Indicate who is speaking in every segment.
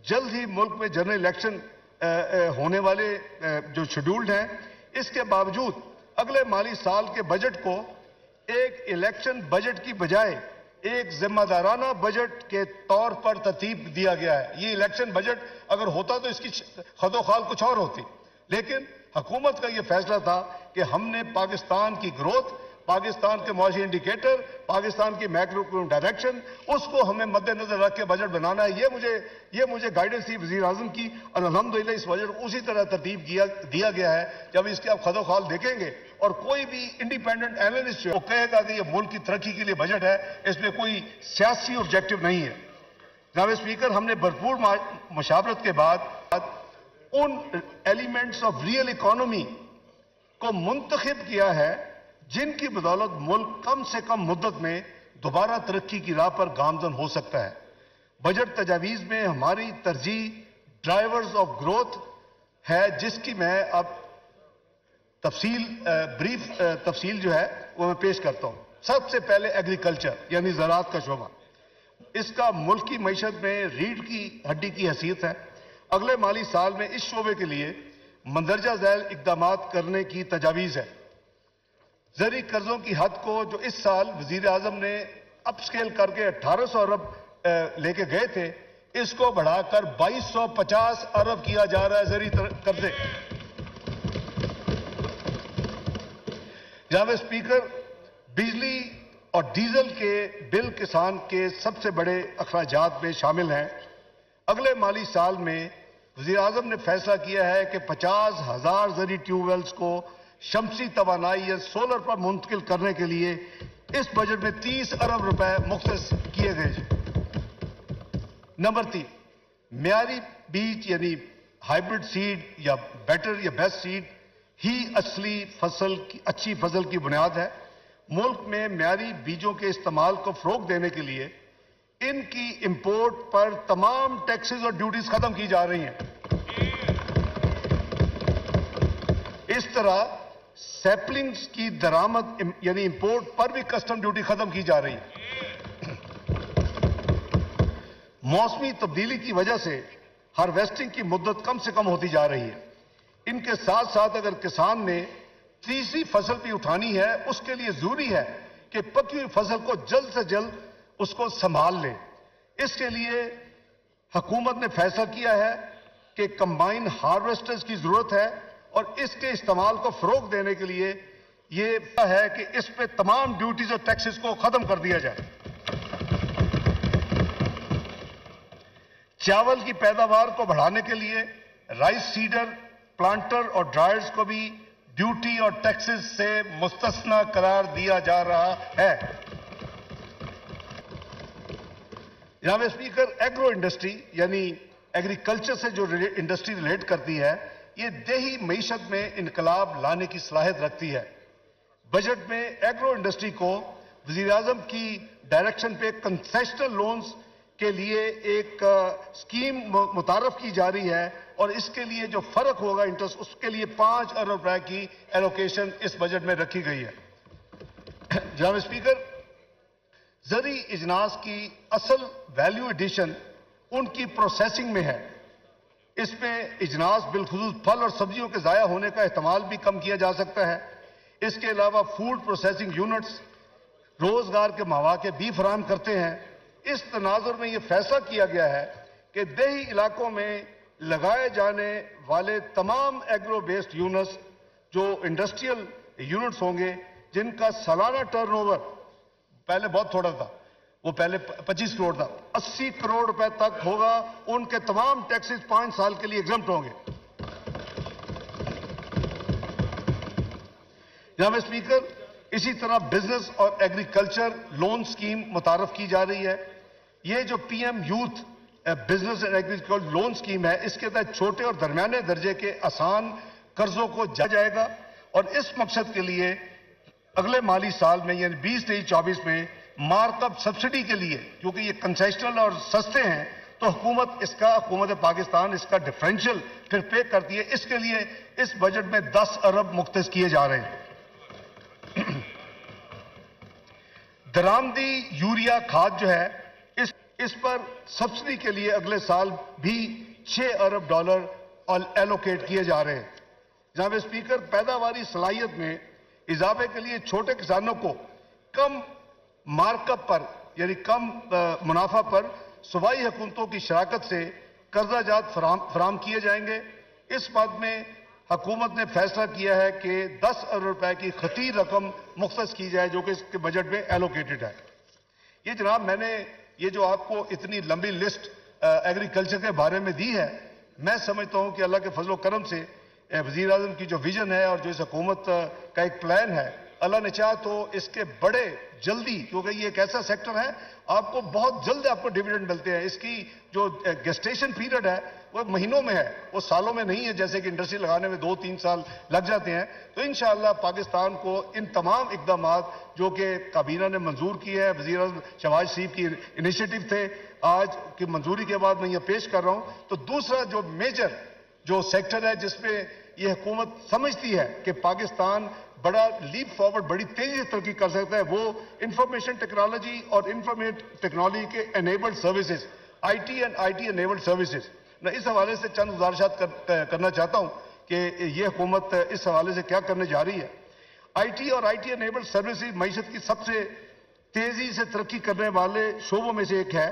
Speaker 1: جلد ہی ملک میں general election ہونے والے جو شیڈولڈ ہیں، اس کے باوجود اگلے مالی سال کے بجٹ کو ایک الیکشن بجٹ کی بجائے ایک ذمہ دارانہ بجٹ کے طور پر ترتیب دیا گیا ہے۔ یہ الیکشن بجٹ اگر ہوتا تو اس کی خد و خال کچھ اور ہوتی، لیکن حکومت کا یہ فیصلہ تھا کہ ہم نے پاکستان کی گروتھ، پاکستان کے معاشی انڈیکیٹر، پاکستان کی میکرو اکنامک ڈائریکشن، اس کو ہمیں مد نظر رکھ کے بجٹ بنانا ہے۔ یہ مجھے گائیڈنس تھی وزیر اعظم کی، اور الحمدللہ اس بجٹ کو اسی طرح ترتیب دیا گیا ہے۔ جب اس کے آپ خد و خال دیکھیں گے اور کوئی بھی انڈیپینڈنٹ اینالسٹ وہ کہے گا کہ یہ ملک کی ترقی کے لیے بجٹ ہے، اس میں کوئی سیاسی آبجیکٹو نہیں ہے۔ جناب اسپیکر، ہم نے بھرپور مشاورت کے بعد ان ایلیمنٹس آف ریئل اکانومی کو منتخب کیا ہے جن کی بدولت ملک کم سے کم مدت میں دوبارہ ترقی کی راہ پر گامزن ہو سکتا ہے۔ بجٹ تجاویز میں ہماری ترجیح ڈرائیورز آف گروتھ ہے، جس کی میں اب تفصیل جو ہے وہ میں پیش کرتا ہوں۔ سب سے پہلے ایگریکلچر یعنی زراعت کا شعبہ، اس کا ملکی معیشت میں ریڑھ کی ہڈی کی حیثیت ہے۔ اگلے مالی سال میں اس شعبے کے لیے مندرجہ ذیل اقدامات کرنے کی تجاویز ہے۔ زرعی قرضوں کی حد کو جو اس سال وزیر اعظم نے اپ سکیل کر کے 1800 ارب لے کے گئے تھے، اس کو بڑھا کر 2250 ارب کیا جا رہا ہے زرعی قرضے۔ جناب اسپیکر، بجلی اور ڈیزل کے بل کسان کے سب سے بڑے اخراجات میں شامل ہیں۔ اگلے مالی سال میں وزیر اعظم نے فیصلہ کیا ہے کہ 50,000 زرعی ٹیوب ویلز کو شمسی توانائی یا سولر پر منتقل کرنے کے لیے اس بجٹ میں 30 ارب روپے مختص کیے گئے۔ نمبر 3، معیاری بیج یعنی ہائیبرڈ سیڈ یا بیٹر یا بیسٹ سیڈ ہی اچھی فصل کی بنیاد ہے۔ ملک میں معیاری بیجوں کے استعمال کو فروغ دینے کے لیے ان کی امپورٹ پر تمام ٹیکسز اور ڈیوٹیز ختم کی جا رہی ہیں۔ اس طرح سیپلنگز کی درآمد یعنی امپورٹ پر بھی کسٹم ڈیوٹی ختم کی جا رہی ہے۔ موسمی تبدیلی کی وجہ سے ہارویسٹنگ کی مدت کم سے کم ہوتی جا رہی ہے۔ ان کے ساتھ ساتھ اگر کسان نے تیسری فصل بھی اٹھانی ہے، اس کے لیے ضروری ہے کہ پکی ہوئی فصل کو جلد سے جلد اس کو سنبھال لے۔ اس کے لیے حکومت نے فیصلہ کیا ہے کہ کمبائن ہارویسٹرز کی ضرورت ہے، اور اس کے استعمال کو فروغ دینے کے لیے یہ ہے کہ اس پہ تمام ڈیوٹیز اور ٹیکسز کو ختم کر دیا جائے۔ چاول کی پیداوار کو بڑھانے کے لیے رائس سیڈر، پلانٹر اور ڈرائرز کو بھی ڈیوٹی اور ٹیکسز سے مستثنی قرار دیا جا رہا ہے۔ جناب اسپیکر، ایگرو انڈسٹری یعنی ایگریکلچر سے جو انڈسٹری ریلیٹ کرتی ہے، یہ دیہی معیشت میں انقلاب لانے کی صلاحیت رکھتی ہے۔ بجٹ میں ایگرو انڈسٹری کو وزیر اعظم کی ڈائریکشن پہ کنسیشنل لونز کے لیے ایک اسکیم متعارف کی جا رہی ہے، اور اس کے لیے جو فرق ہوگا انٹرسٹ، اس کے لیے 5 ارب روپے کی ایلوکیشن اس بجٹ میں رکھی گئی ہے۔ جناب اسپیکر، زرعی اجناس کی اصل ویلیو ایڈیشن ان کی پروسیسنگ میں ہے۔ اس میں اجناس بالخصوص پھل اور سبزیوں کے ضائع ہونے کا احتمال بھی کم کیا جا سکتا ہے۔ اس کے علاوہ فوڈ پروسیسنگ یونٹس روزگار کے مواقع بھی فراہم کرتے ہیں۔ اس تناظر میں یہ فیصلہ کیا گیا ہے کہ دیہی علاقوں میں لگائے جانے والے تمام ایگرو بیسڈ یونٹس جو انڈسٹریل یونٹس ہوں گے، جن کا سالانہ ٹرن اوور پہلے بہت تھوڑا تھا، وہ پہلے 25 کروڑ تھا، 80 کروڑ روپے تک ہوگا، ان کے تمام ٹیکسز 5 سال کے لیے ایگزمپٹ ہوں گے۔ جناب اسپیکر، اسی طرح بزنس اور ایگریکلچر لون سکیم متعارف کی جا رہی ہے۔ یہ جو P M youth business and agriculture loan scheme ہے، اس کے تحت چھوٹے اور درمیانے درجے کے آسان قرضوں کو جائے گا، اور اس مقصد کے لیے اگلے مالی سال میں یعنی 2023-24 میں مارک اپ سبسڈی کے لیے، کیونکہ یہ کنسیشنل اور سستے ہیں، تو حکومت پاکستان اس کا ڈفرینشل پھر پے کرتی ہے۔ اس کے لیے اس بجٹ میں 10 ارب مختص کیے جا رہے ہیں۔ درآمدی یوریا کھاد جو ہے، اس اس پر سبسڈی کے لیے اگلے سال بھی $6 ارب ایلوکیٹ کیے جا رہے ہیں۔ جناب اسپیکر، پیداواری صلاحیت میں اضافے کے لیے چھوٹے کسانوں کو کم مارک اپ پر یعنی کم منافع پر صوبائی حکومتوں کی شراکت سے قرضہ جات فراہم کیے جائیں گے۔ اس بات میں حکومت نے فیصلہ کیا ہے کہ $10 ارب کی خطیر رقم مختص کی جائے جو کہ اس کے بجٹ میں ایلوکیٹڈ ہے۔ یہ جناب میں نے یہ جو آپ کو اتنی لمبی لسٹ ایگریکلچر کے بارے میں دی ہے، میں سمجھتا ہوں کہ اللہ کے فضل و کرم سے وزیر اعظم کی جو ویژن ہے اور جو اس حکومت کا ایک پلان ہے، اللہ نے چاہا تو اس کے بڑے جلدی، کیونکہ یہ ایک ایسا سیکٹر ہے آپ کو بہت جلد آپ کو ڈیویڈنڈ ملتے ہیں۔ اس کی جو گیسٹیشن پیریڈ ہے وہ مہینوں میں ہے، وہ سالوں میں نہیں ہے جیسے کہ انڈسٹری لگانے میں 2-3 سال لگ جاتے ہیں۔ تو انشاءاللہ پاکستان کو ان تمام اقدامات جو کہ کابینہ نے منظور کی ہے، وزیر اعظم شہباز شریف کی انیشیٹو تھے، آج کی منظوری کے بعد میں یہ پیش کر رہا ہوں۔ تو دوسرا جو میجر جو سیکٹر ہے جس میں یہ حکومت سمجھتی ہے کہ پاکستان بڑا لیپ فارورڈ بڑی تیزی سے ترقی کر سکتا ہے، وہ انفارمیشن ٹیکنالوجی اور انفارمیشن ٹیکنالوجی کے enabled services, I T and I T enabled services. میں اس حوالے سے چند گزارشات کرنا چاہتا ہوں کہ یہ حکومت اس حوالے سے کیا کرنے جا رہی ہے۔ آئی ٹی اور آئی ٹی انیبلڈ سروسز معیشت کی سب سے تیزی سے ترقی کرنے والے شعبوں میں سے ایک ہے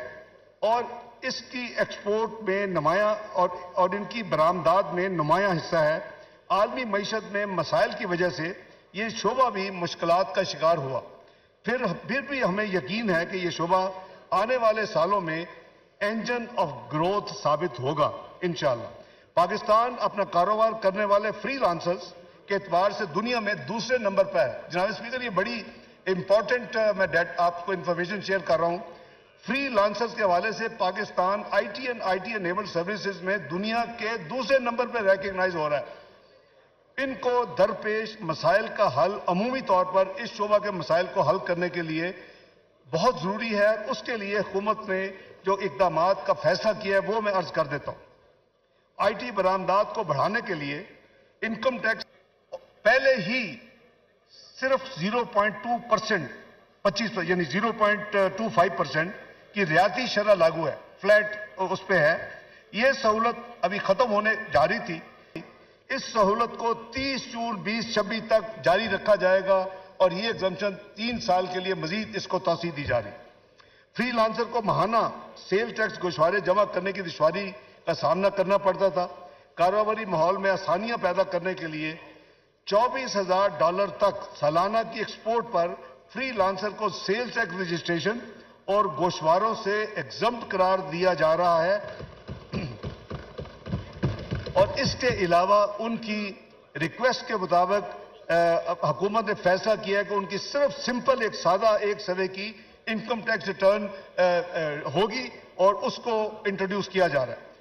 Speaker 1: اور اس کی ایکسپورٹ میں نمایاں اور ان کی برآمدات میں نمایاں حصہ ہے۔ عالمی معیشت میں مسائل کی وجہ سے یہ شعبہ بھی مشکلات کا شکار ہوا، پھر بھی ہمیں یقین ہے کہ یہ شعبہ آنے والے سالوں میں انجن آف گروتھ ثابت ہوگا انشاءاللہ۔ پاکستان اپنا کاروبار کرنے والے فری لانسرز کے اعتبار سے دنیا میں دوسرے نمبر پر ہے۔ جناب اسپیکر، یہ بڑی امپورٹنٹ میں آپ کو انفارمیشن شیئر کر رہا ہوں۔ فری لانسرز کے حوالے سے Pakistan I T and I T enabled services میں دنیا کے دوسرے نمبر پر ریکگنائز ہو رہا ہے۔ ان کو درپیش مسائل کا حل عمومی طور پر اس شعبہ کے مسائل کو حل کرنے کے لیے بہت ضروری ہے۔ اس کے لیے حکومت نے جو اقدامات کا فیصلہ کیا ہے وہ میں عرض کر دیتا ہوں۔ آئی ٹی برآمدات کو بڑھانے کے لیے انکم ٹیکس پہلے ہی صرف 0.2% یعنی 0.25% کی ریاتی شرح لاگو ہے، فلیٹ اس پہ ہے۔ یہ سہولت ابھی ختم ہونے جا رہی تھی، اس سہولت کو 30 جون 2026 تک جاری رکھا جائے گا اور یہ ایگزمپشن 3 سال کے لیے مزید اس کو توسیع دی جا رہی ہے۔ فری لانسر کو ماہانہ سیل ٹیکس گوشوارے جمع کرنے کی دشواری کا سامنا کرنا پڑتا تھا۔ کاروباری ماحول میں آسانیاں پیدا کرنے کے لیے $24,000 تک سالانہ کی ایکسپورٹ پر فری لانسر کو سیل ٹیکس رجسٹریشن اور گوشواروں سے ایگزمپٹ قرار دیا جا رہا ہے اور اس کے علاوہ ان کی ریکویسٹ کے مطابق حکومت نے فیصلہ کیا ہے کہ ان کی صرف سمپل ایک سادہ 1 سوے کی انکم ٹیکس ریٹرن ہوگی اور اس کو انٹروڈیوس کیا جا رہا ہے۔